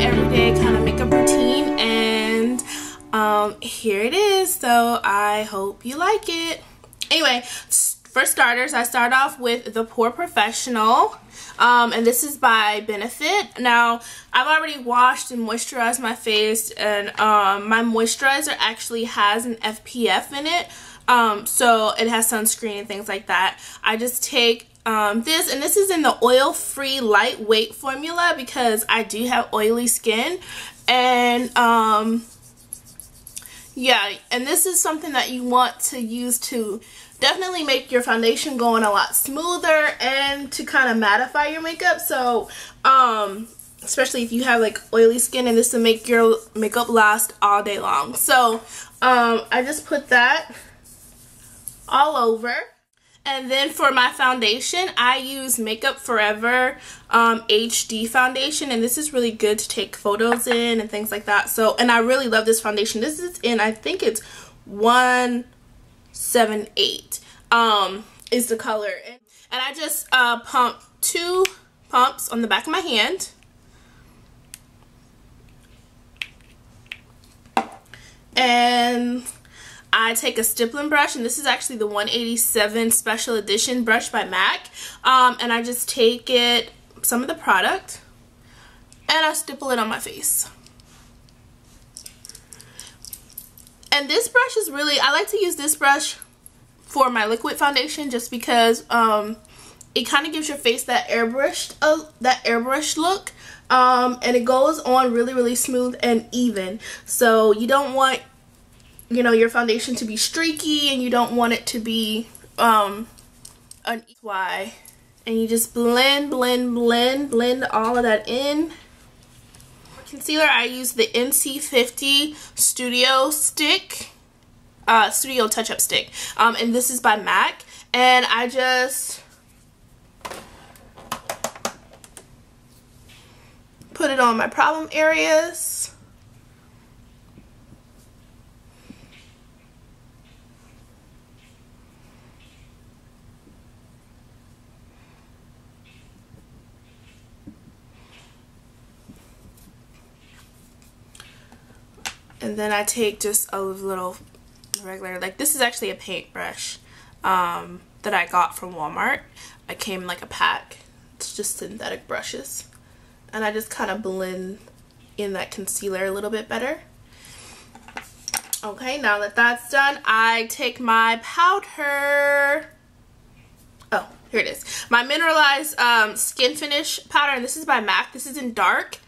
everyday kind of makeup routine, and here it is. So I hope you like it. Anyway, for starters, I start off with the Pore Professional, and this is by Benefit. Now, I've already washed and moisturized my face, and my moisturizer actually has an SPF in it, so it has sunscreen and things like that. I just take this, and this is in the oil-free lightweight formula because I do have oily skin, and yeah, and this is something that you want to use to definitely make your foundation go on a lot smoother and to kind of mattify your makeup. So especially if you have like oily skin, and this will make your makeup last all day long. So I just put that all over. And then for my foundation, I use Makeup Forever HD foundation, and this is really good to take photos in and things like that. So, and I really love this foundation. This is in, I think it's 178 is the color. And I just pump 2 pumps on the back of my hand. And I take a stippling brush, and this is actually the 187 Special Edition brush by MAC, and I just take some of the product, and I stipple it on my face. And this brush is really, I like to use this brush for my liquid foundation just because it kind of gives your face that airbrushed look, and it goes on really smooth and even. So you don't want, you know, your foundation to be streaky, and you don't want it to be uneven. And you just blend all of that in. For concealer, I use the NC50 Studio Stick, Studio Touch-Up Stick, and this is by MAC. And I just put it on my problem areas. And then I take just a little regular, like this is actually a paintbrush that I got from Walmart. It came in like a pack. It's just synthetic brushes. And I just kind of blend in that concealer a little bit better. Okay, now that that's done, I take my powder. Oh, here it is. My mineralized skin finish powder, and this is by MAC. This is in dark.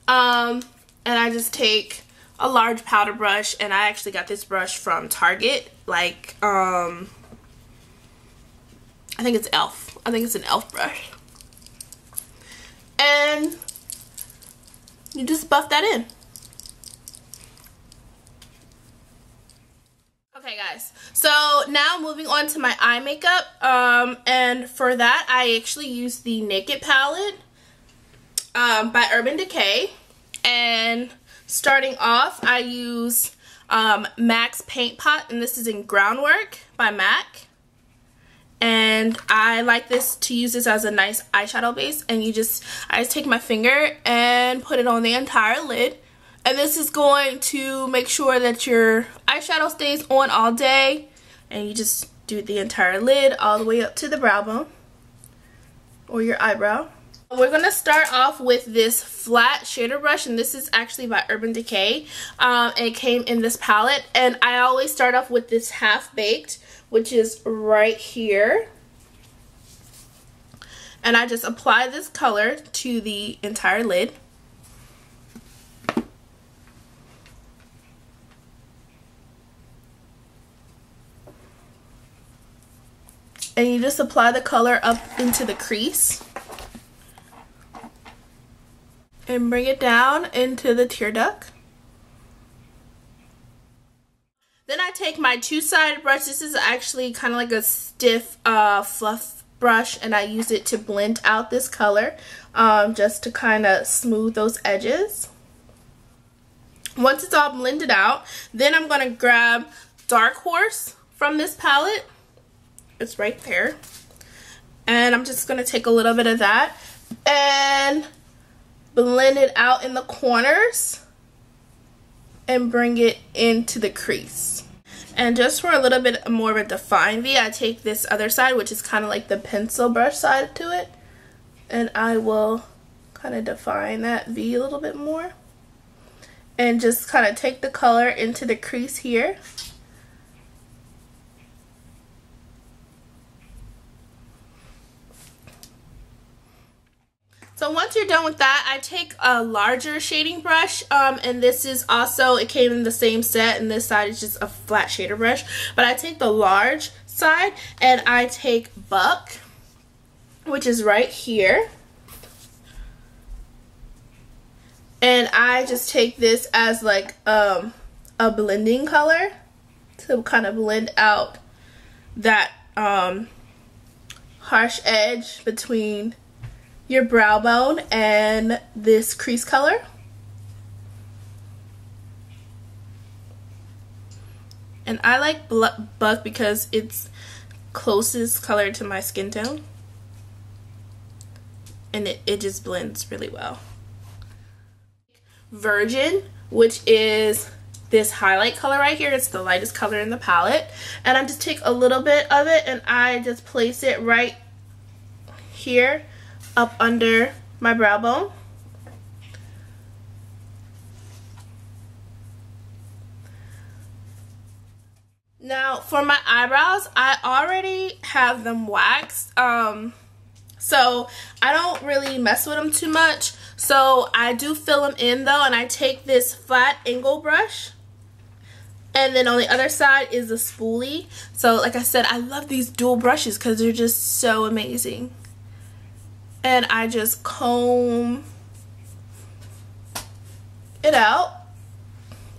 And I just take a large powder brush, and I actually got this brush from Target, like I think it's e.l.f. I think it's an e.l.f. brush, and you just buff that in. Okay guys, so now moving on to my eye makeup, and for that I actually use the Naked palette by Urban Decay. And starting off, I use MAC's Paint Pot, and this is in Groundwork by MAC. And I like this to use this as a nice eyeshadow base. And I just take my finger and put it on the entire lid. And this is going to make sure that your eyeshadow stays on all day. And you just do the entire lid all the way up to the brow bone or your eyebrow. We're going to start off with this flat shader brush, and this is actually by Urban Decay. It came in this palette, and I always start off with this Half Baked, which is right here. And I just apply this color to the entire lid. And you just apply the color up into the crease. And bring it down into the tear duct. Then I take my two-sided brush. This is actually kind of like a stiff fluff brush, and I use it to blend out this color, just to kind of smooth those edges. Once it's all blended out, then I'm going to grab Dark Horse from this palette. It's right there. And I'm just going to take a little bit of that and blend it out in the corners and bring it into the crease. And just for a little bit more of a defined V, I take this other side, which is kind of like the pencil brush side to it, and I will kind of define that V a little bit more. And just kind of take the color into the crease here. So once you're done with that, I take a larger shading brush, and this is also, it came in the same set, and this side is just a flat shader brush. But I take the large side, and I take Buck, which is right here. And I just take this as like a blending color to kind of blend out that harsh edge between your brow bone and this crease color. And I like Buck because it's closest color to my skin tone, and it just blends really well. Virgin, which is this highlight color right here. It's the lightest color in the palette, and I just take a little bit of it and I just place it right here up under my brow bone. Now for my eyebrows, I already have them waxed, so I don't really mess with them too much. So I do fill them in though, and I take this flat angle brush, and then on the other side is a spoolie. So like I said, I love these dual brushes because they're just so amazing. And I just comb it out,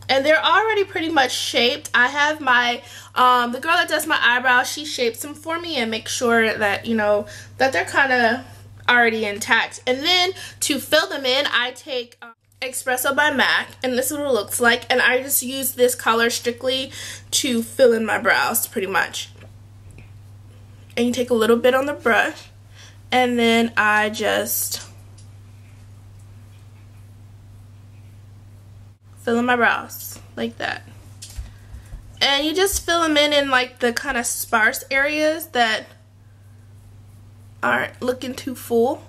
and they're already pretty much shaped. I have my the girl that does my eyebrows, she shapes them for me and makes sure that, you know, that they're kind of already intact. And then to fill them in, I take Espresso by MAC, and this is what it looks like, and I just use this color strictly to fill in my brows pretty much. And you take a little bit on the brush, and then I just fill in my brows like that. And you just fill them in like the kind of sparse areas that aren't looking too full.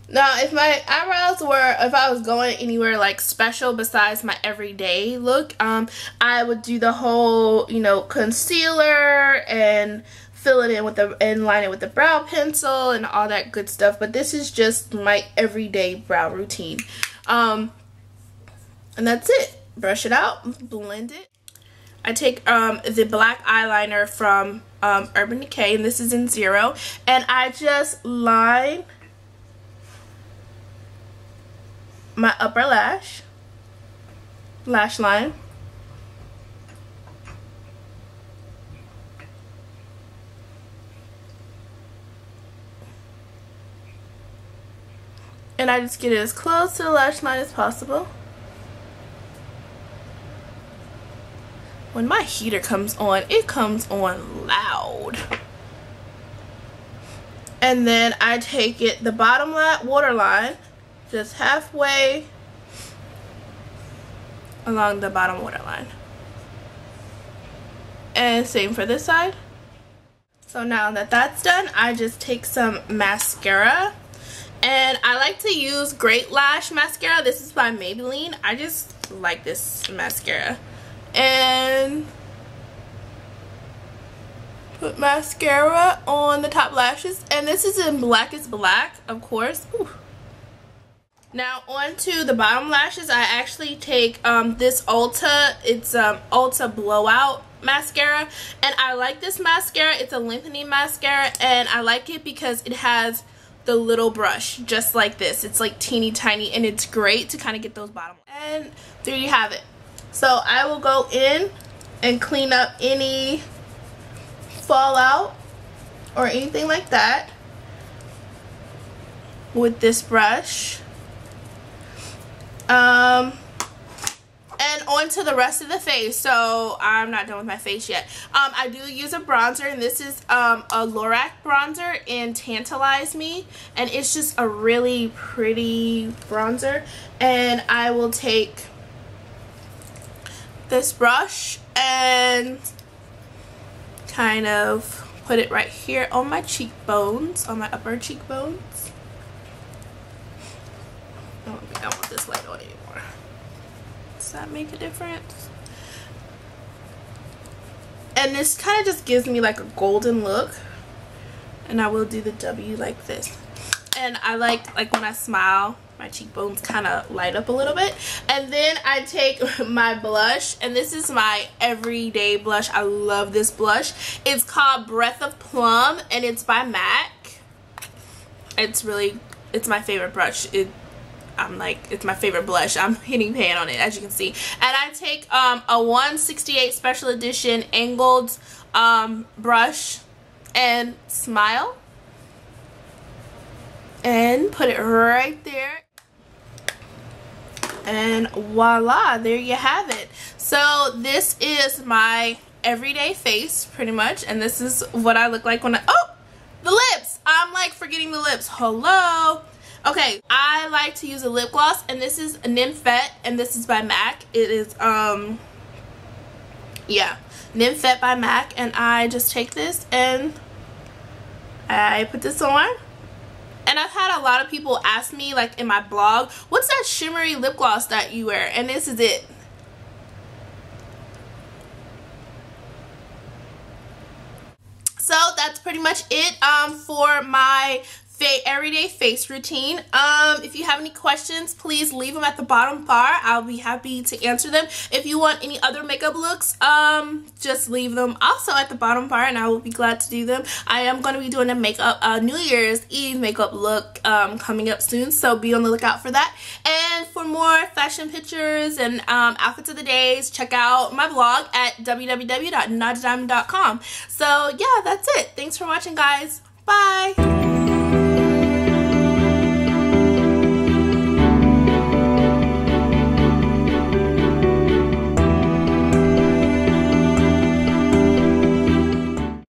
Now, if my eyebrows were, if I was going anywhere like special besides my everyday look, I would do the whole, you know, concealer and fill it in with the, and line it with the brow pencil and all that good stuff. But this is just my everyday brow routine. And that's it. Brush it out, blend it. I take the black eyeliner from Urban Decay, and this is in 0, and I just line my upper lash line. And I just get it as close to the lash line as possible. When my heater comes on, it comes on loud. And then I take it, the bottom waterline, just halfway along the bottom waterline. And same for this side. So now that that's done, I just take some mascara. And I like to use Great Lash mascara. This is by Maybelline. I just like this mascara. And put mascara on the top lashes, and this is in Blackest Black, of course. Ooh. Now onto the bottom lashes, I actually take this Ulta, it's Ulta Blowout mascara, and I like this mascara. It's a lengthening mascara, and I like it because it has the little brush just like this. It's like teeny tiny, and it's great to kind of get those bottom. And there you have it. So I will go in and clean up any fallout or anything like that with this brush. And then on to the rest of the face. So I'm not done with my face yet. I do use a bronzer, and this is a Lorac bronzer in Tantalize Me, and it's just a really pretty bronzer. And I will take this brush and kind of put it right here on my cheekbones, on my upper cheekbones. I don't want this light on anymore. Does that make a difference? And this kind of just gives me like a golden look. And I will do the W like this. And I like when I smile, my cheekbones kind of light up a little bit. And then I take my blush, and this is my everyday blush. I love this blush. It's called Breath of Plum, and it's by MAC. It's my favorite brush. It's my favorite blush. I'm hitting pan on it, as you can see. And I take a 168 special edition angled brush and smile. And put it right there. And voila, there you have it. So this is my everyday face, pretty much. And this is what I look like when oh, the lips. I'm like forgetting the lips. Hello. Okay, I like to use a lip gloss, and this is Nymphet, and this is by MAC. It is, yeah, Nymphet by MAC, and I just take this and I put this on. And I've had a lot of people ask me, like in my blog, what's that shimmery lip gloss that you wear? And this is it. So that's pretty much it for my everyday face routine. If you have any questions, please leave them at the bottom bar. I'll be happy to answer them. If you want any other makeup looks, just leave them also at the bottom bar, and I will be glad to do them. I am going to be doing a makeup New Year's Eve makeup look coming up soon, so be on the lookout for that. And for more fashion pictures and outfits of the days, check out my blog at www.NajaDiamond.com. So yeah, that's it. Thanks for watching, guys. Bye.